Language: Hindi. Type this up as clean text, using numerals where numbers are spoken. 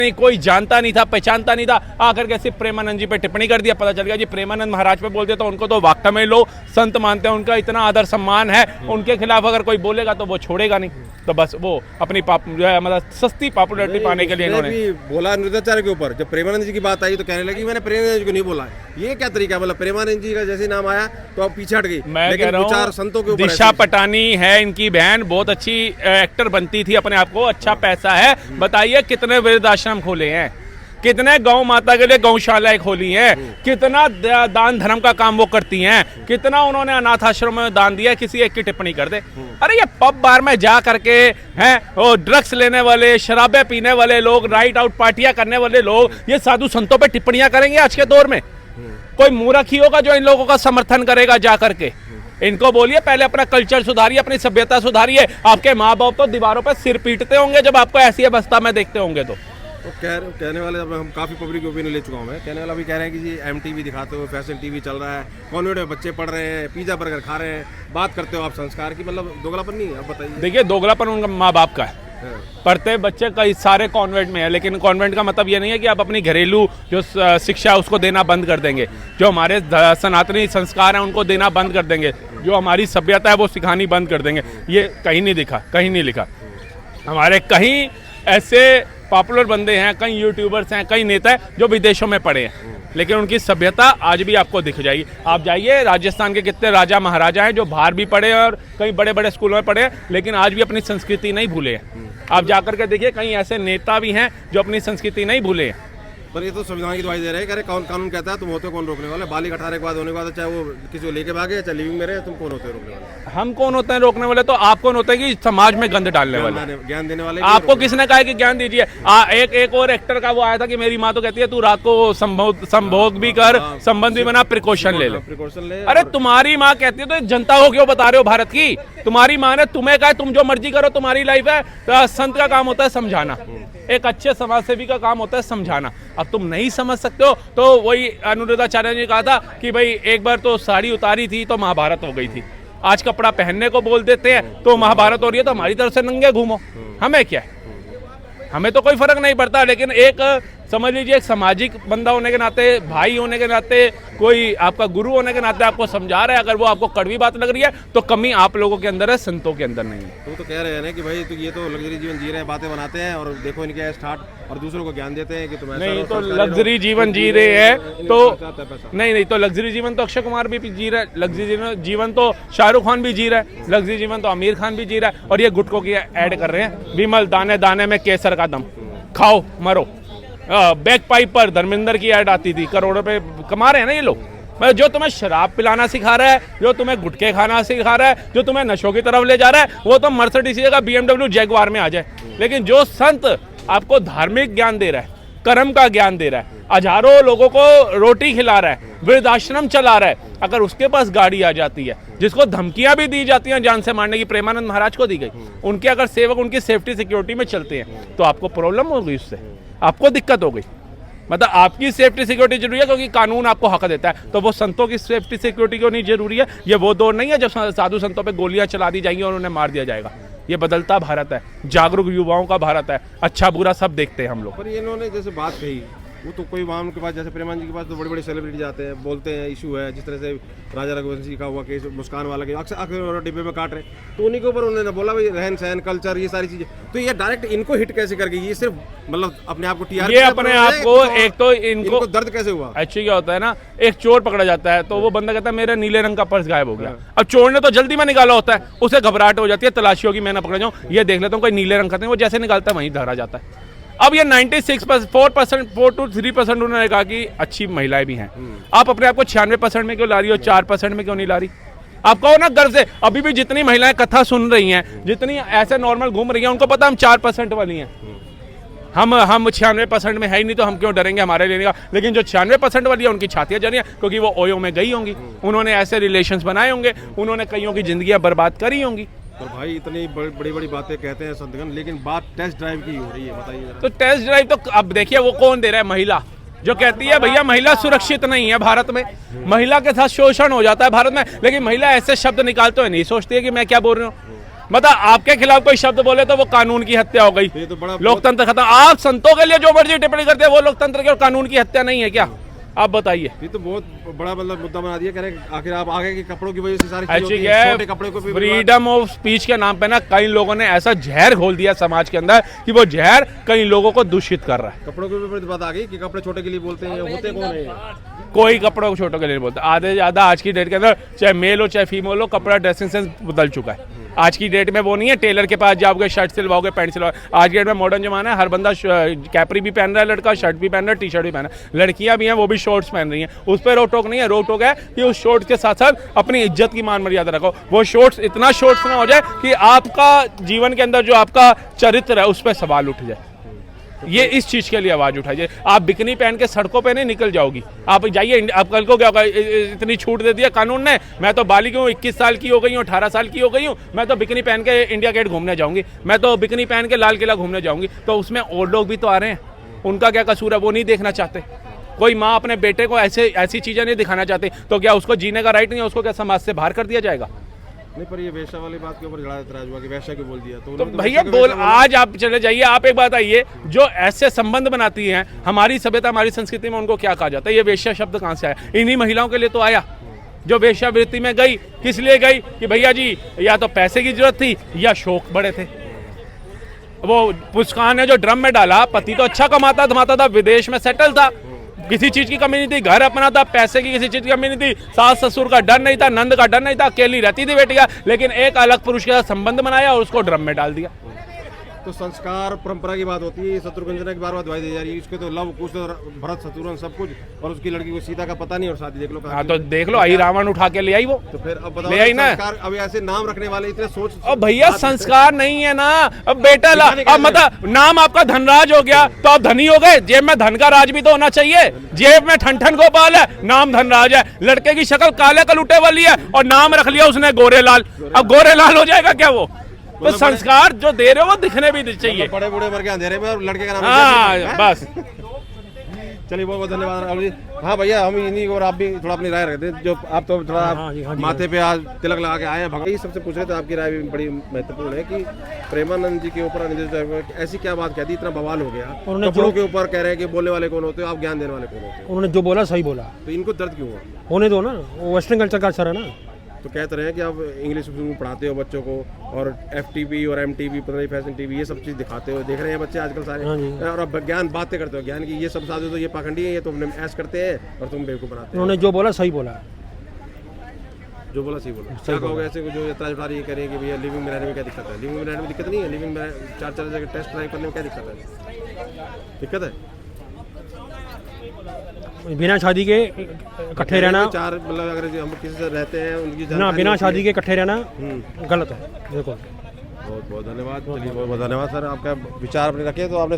नहीं, कोई जानता नहीं था, पहचानता नहीं था, आकर के सिर्फ प्रेमानंद जी पे टिप्पणी कर दिया। पता चल गया जी प्रेमानंद महाराज पे बोलते तो उनको तो वाकई में लोग संत मानते हैं, उनका इतना आदर सम्मान है, उनके खिलाफ अगर कोई बोलेगा तो वो छोड़ेगा नहीं। तो बस वो अपनी जो है मतलब सस्ती पॉपुलैरिटी पाने के लिए इन्होंने भी बोला अनिरुद्धाचार्य के ऊपर। जब प्रेमानंद जी की बात आई तो कहने लगी मैंने प्रेमानंद जी को नहीं बोला। ये क्या तरीका है? मतलब प्रेमानंद जी का जैसे नाम आया तो अब पीछे हट गई। मैं कह रहा हूँ संतों के ऊपर दिशा पटानी है इनकी बहन, बहुत अच्छी एक्टर बनती थी, अपने आप को अच्छा पैसा है। बताइए कितने वृद्धाश्रम खोले हैं, कितने गौ माता के लिए गौशालाएं खोली हैं, कितना दान धर्म का काम वो करती हैं, कितना उन्होंने अनाथ आश्रम में दान दिया। किसी एक की टिप्पणी कर दे। अरे ये पब बार में जा करके हैं वो ड्रग्स लेने वाले, शराबें पीने वाले लोग, राइट आउट पार्टियां करने वाले लोग ये साधु संतों पे टिप्पणियां करेंगे आज के दौर में? कोई मूर्ख ही होगा जो इन लोगों का समर्थन करेगा जा करके। इनको बोलिए पहले अपना कल्चर सुधारिए, अपनी सभ्यता सुधारिए। आपके माँ बाप तो दीवारों पर सिर पीटते होंगे जब आपको ऐसी अवस्था में देखते होंगे। तो कहने वाले हम काफ़ी पब्लिक ओपिनियन ले चुका हूँ मैं। कहने वाला भी कह रहे हैं कि जी MTV दिखाते हो, फैशन TV चल रहा है, कॉन्वेंट में बच्चे पढ़ रहे हैं, पिज़्ज़ा बर्गर खा रहे हैं, बात करते हो आप संस्कार की, मतलब दोगलापन नहीं है? अब बताइए। देखिए दोगलापन उनका माँ बाप का है। पढ़ते बच्चे कई सारे कॉन्वेंट में है, लेकिन कॉन्वेंट का मतलब ये नहीं है कि आप अपनी घरेलू जो शिक्षा है उसको देना बंद कर देंगे, जो हमारे सनातनी संस्कार हैं उनको देना बंद कर देंगे, जो हमारी सभ्यता है वो सिखानी बंद कर देंगे। ये कहीं नहीं दिखा, कहीं नहीं लिखा। हमारे कहीं ऐसे पॉपुलर बंदे हैं, कई यूट्यूबर्स हैं, कई नेता हैं जो विदेशों में पढ़े हैं, लेकिन उनकी सभ्यता आज भी आपको दिख जाएगी। आप जाइए राजस्थान के कितने राजा महाराजा हैं जो बाहर भी पढ़े और कई बड़े बड़े स्कूलों में पढ़े हैं, लेकिन आज भी अपनी संस्कृति नहीं भूले हैं। आप जाकर के देखिए कई ऐसे नेता भी हैं जो अपनी संस्कृति नहीं भूले हैं। पर ये तो संविधान की दवाई दे रहे हैं, कह रहे कानून कहता है तुम होते कौन रोकने वाले? बालिग 18 के बाद होने के बाद चाहे वो किसी को लेके भागे चाहे लिविंग में रहे, तुम कौन होते हो रोकने वाले? हम कौन होते हैं रोकने वाले? तो आप कौन होते हैं कि समाज में गंद डालने वाले, ज्ञान देने वाले? आपको किसने कहा कि ज्ञान दीजिए? एक और एक्टर का वो आया था कि मेरी माँ तो कहती है तू रात को संभोग भी कर, संबंध भी बना, प्रिकॉशन ले ले। अरे तुम्हारी माँ कहती है तो जनता को क्यों बता रहे हो भारत की? तुम्हारी माँ ने तुम्हें कहा तुम जो मर्जी करो, तुम्हारी लाइफ है। तो संत का काम होता है समझाना, एक अच्छे समाज सेवी का काम होता है समझाना। अब तुम नहीं समझ सकते हो तो वही अनिरुद्धाचार्य ने कहा था कि भाई एक बार तो साड़ी उतारी थी तो महाभारत हो गई थी, आज कपड़ा पहनने को बोल देते हैं तो महाभारत हो रही है, तो हमारी तरफ से नंगे घूमो, हमें क्या है? हमें तो कोई फर्क नहीं पड़ता। लेकिन एक समझ लीजिए एक सामाजिक बंदा होने के नाते, भाई होने के नाते, कोई आपका गुरु होने के नाते आपको समझा रहा है। अगर वो आपको कड़वी बात लग रही है तो कमी आप लोगों के अंदर है, संतों के अंदर नहीं है। तो कह रहे हैं ना कि भाई तो ये तो लग्जरी जीवन जी रहे हैं, बातें बनाते हैं और देखो इनके स्टार्ट और दूसरों को ज्ञान देते हैं कि तुम नहीं तो लग्जरी जीवन जी रहे हैं तो नहीं तो लग्जरी जीवन तो अक्षय कुमार भी जी रहा है, लग्जरी जीवन तो शाहरुख खान भी जी रहा है, लग्जरी जीवन तो आमिर खान भी जी रहा है, और ये गुटकों की ऐड कर रहे हैं। विमल दाने दाने में केसर का दम, खाओ मरो। बैक पाइप पर धर्मेंद्र की ऐड आती थी, करोड़ों पे कमा रहे हैं ना ये लोग। जो तुम्हें शराब पिलाना सिखा रहा है, जो तुम्हें गुटखे खाना सिखा रहा है, जो तुम्हें नशों की तरफ ले जा रहा है, वो तो मर्सिडीज का BMW जैगवार में आ जाए। लेकिन जो संत आपको धार्मिक ज्ञान दे रहा है, कर्म का ज्ञान दे रहा है, हजारों लोगों को रोटी खिला रहा है, वृद्धाश्रम चला रहा है, अगर उसके पास गाड़ी आ जाती है, जिसको धमकियां भी दी जाती हैं जान से मारने की, प्रेमानंद महाराज को दी गई, उनके अगर सेवक उनकी सेफ्टी सिक्योरिटी में चलते हैं तो आपको प्रॉब्लम हो गई, उससे आपको दिक्कत हो गई। मतलब आपकी सेफ्टी सिक्योरिटी जरूरी है क्योंकि कानून आपको हक देता है, तो वो संतों की सेफ्टी सिक्योरिटी क्यों नहीं जरूरी है? ये वो दौर नहीं है जब साधु संतों पे गोलियां चला दी जाएंगी और उन्हें मार दिया जाएगा। ये बदलता भारत है, जागरूक युवाओं का भारत है, अच्छा बुरा सब देखते हैं हम लोग। पर इन्होंने जैसे बात कही वो तो कोई वहाँ उनके पास जैसे प्रेमानंद जी के पास तो बड़े बड़े सेलिब्रिटी जाते हैं, बोलते हैं इशू है, जिस तरह से राजा रघुवंशी का हुआ केस, मुस्कान वाला केस, अक्सर डिब्बे में काट रहे, तो उन्हीं के ऊपर उन्होंने बोला भाई रहन सहन कल्चर ये सारी चीजें, तो ये डायरेक्ट इनको हिट कैसे कर गई? ये सिर्फ मतलब अपने आप को टीआरपी, ये अपने आप को एक तो इनको दर्द कैसे हुआ? एक्चुअली क्या होता है ना, एक चोर पकड़ा जाता है तो वो बंदा कहता है मेरा नीले रंग का पर्स गायब हो गया। अब चोर ने तो जल्दी में निकाला होता है, उसे घबराहट हो जाती है, तलाशी होगी मैं ना पकड़ जाऊं, ये देख लेता हूँ कोई नीले रंग का, वो जैसे निकालता है वहीं धरा जाता है। अब ये 4 to 3% उन्होंने कहा कि अच्छी महिलाएं भी हैं। आप अपने आप को 96% में क्यों ला रही हो, 4% में क्यों नहीं ला रही? आप कहो ना गर्व से, अभी भी जितनी महिलाएं कथा सुन रही हैं, जितनी ऐसे नॉर्मल घूम रही हैं, उनको पता हम 4% वाली हैं। हम 96% में है ही नहीं तो हम क्यों डरेंगे हमारे लेने का? लेकिन जो 96% वाली है उनकी छातियां जल रही हैं क्योंकि वो ओयो में गई होंगी, उन्होंने ऐसे रिलेशंस बनाए होंगे, उन्होंने कईयों की जिंदगियां बर्बाद करी होंगी। तो भाई इतनी बड़ी बड़ी बातें कहते हैं संतगण, लेकिन बात टेस्ट ड्राइव की हो रही है, बताइए। तो टेस्ट ड्राइव तो अब देखिए वो कौन दे रहा है? महिला, जो कहती है भैया महिला सुरक्षित नहीं है भारत में, महिला के साथ शोषण हो जाता है भारत में, लेकिन महिला ऐसे शब्द निकालते हुए नहीं सोचती है कि मैं क्या बोल रही हूँ। मतलब आपके खिलाफ कोई शब्द बोले तो वो कानून की हत्या हो गई, ये तो बड़ा लोकतंत्र खत्म। आप संतों के लिए जो मर्जी टिप्पणी करते हैं वो लोकतंत्र की और कानून की हत्या नहीं है क्या? आप बताइए। ये तो बहुत बड़ा मतलब मुद्दा बना दिया। कह रहे हैं आखिर आप आगे के कपड़ों की वजह से सारी चीजें ऐसी होती क्या हैं, है, छोटे कपड़े को भी फ्रीडम ऑफ स्पीच के नाम पे ना कई लोगों ने ऐसा जहर घोल दिया समाज के अंदर कि वो जहर कई लोगों को दूषित कर रहा है। कपड़ों के ऊपर बात आ गई कि कपड़े छोटे के लिए बोलते हैं, होते कौन है? कोई कपड़ों को छोटों के लिए नहीं बोलता। आधे से ज्यादा आज की डेट के अंदर चाहे मेल हो चाहे फीमेल हो, कपड़ा ड्रेसिंग सेंस बदल चुका है। आज की डेट में वो नहीं है टेलर के पास जाओगे शर्ट सिलवाओगे पैंट सिलवाओगे। आज की डेट में मॉडर्न जमाना है, हर बंदा कैपरी भी पहन रहा है, लड़का शर्ट भी पहन रहा है, टी शर्ट भी पहन रहा है, लड़कियां भी हैं वो भी शॉर्ट्स पहन रही हैं। उस पर रोक टोक नहीं है, रोक टोक है कि उस शॉर्ट्स के साथ साथ अपनी इज्जत की मान मर्यादा रखो। वो शॉर्ट्स इतना शॉर्ट्स ना हो जाए कि आपका जीवन के अंदर जो आपका चरित्र है उस पर सवाल उठ जाए। ये इस चीज के लिए आवाज उठाइए। आप बिकनी पहन के सड़कों पे नहीं निकल जाओगी। आप जाइए, आप कल को क्या होगा, इतनी छूट दे दिया कानून ने, मैं तो बालिग हूँ, 21 साल की हो गई हूँ, 18 साल की हो गई हूँ, मैं तो बिकनी पहन के इंडिया गेट घूमने जाऊंगी, मैं तो बिकनी पहन के लाल किला घूमने जाऊंगी। तो उसमें और लोग भी तो आ रहे हैं, उनका क्या कसूर है? वो नहीं देखना चाहते। कोई माँ अपने बेटे को ऐसी चीजें नहीं दिखाना चाहती तो क्या उसको जीने का राइट नहीं है? उसको क्या समाज से बाहर कर दिया जाएगा? नहीं, पर ये वैश्या वाली बात के ऊपर एतराज हुआ कि वैश्या क्यों बोल दिया, तो तो उन्होंने भैया वैश्या को बोल, वैश्या बोला। आज आप चले जाइए, आप एक बात आइए, जो ऐसे संबंध बनाती हैं हमारी सभ्यता हमारी संस्कृति में, उनको क्या कहा जाता है? ये वेश्या शब्द कहाँ से आया? इन्हीं महिलाओं के लिए तो आया जो वेश्यावृत्ति में गई। किस लिए गई? कि भैया जी या तो पैसे की जरूरत थी या शौक बड़े थे। वो मुस्कान ने जो ड्रम में डाला, पति तो अच्छा कमाता धमाता था, विदेश में सेटल था, किसी चीज की कमी नहीं थी, घर अपना था, पैसे की किसी चीज की कमी नहीं थी, सास ससुर का डर नहीं था, नंद का डर नहीं था, अकेली रहती थी बेटिया, लेकिन एक अलग पुरुष के साथ संबंध बनाया और उसको ड्रम में डाल दिया। तो संस्कार परंपरा की बात होती है, शत्रुघ्न की बार बार दवाई दी जा रही है, इसको तो लव कुछ तो भरत शत्रुघ्न सब कुछ, और उसकी लड़की को सीता का पता नहीं, और शादी देख लो कहाँ हाँ तो देख लो, आई रावण उठा के ले आई वो। तो फिर अब ले आई बताओ, ना। संस्कार अब ऐसे नाम रखने वाले इतने सोच। अब भैया संस्कार नहीं है ना। अब बेटा ला, अब मतलब नाम आपका धनराज हो गया तो आप धनी हो गए। जेब में धन का राज भी तो होना चाहिए। जेब में ठन ठन गोपाल है, नाम धनराज है। लड़के की शक्ल काले कलूटे वाली है और नाम रख लिया उसने गोरेलाल। अब गोरेलाल हो जाएगा क्या वो? तो संस्कार जो दे रहे हो वो दिखने भी चाहिए। बड़े बूढ़े मर के अंधेरे में और लड़के का नाम हाँ बस। चलिए बहुत बहुत धन्यवाद राहुल जी। हाँ भैया, हम इन्हीं और आप भी थोड़ा अपनी राय रखते हैं, जो आप तो थोड़ा माथे पे आज तिलक लगा के आए हैं। भगवान सबसे पूछ रहे थे, आपकी राय भी बड़ी महत्वपूर्ण है कि प्रेमानंद जी के ऊपर अनिल ऐसी क्या बात कहती, इतना बवाल हो गया, कपड़ों के ऊपर कह रहे हैं कि बोलने वाले कौन होते हो आप, ज्ञान देने वाले कौन होते हो? उन्होंने जो बोला सही बोला, तो इनको दर्द क्यों हुआ? होने दो ना, वो वेस्टर्न कल्चर का असर है ना। तो कहते रहे हैं कि आप इंग्लिश में पढ़ाते हो बच्चों को, और FTV और MTV पता नहीं फैशन TV ये सब चीज़ दिखाते हो, देख रहे हैं बच्चे आजकल सारे, और अब ज्ञान बातें करते हो, ज्ञान की ये सब साधु तो ये पाखंडी है, ये तो ऐश करते हैं और तुम बेवकूफ़ बनाते हो। उन्होंने जो बोला सही बोला, जो बोला सही बोला। क्या कहोगे ऐसे जो एतराज उठा रही है, करें कि भैया लिविंग में रहने में क्या दिक्कत है? लिविंग में रहने में दिक्कत नहीं है, लिविंग में 4 जगह टेस्ट ड्राइव करने में क्या दिक्कत है? दिक्कत है बिना शादी के इकट्ठे रहना। 4 मतलब अगर हम किसी से रहते हैं उनकी ना बिना शादी के इकट्ठे रहना गलत है। देखो बहुत बहुत धन्यवाद। चलिए बहुत बहुत धन्यवाद सर, आपका विचार अपने रखे। तो आपने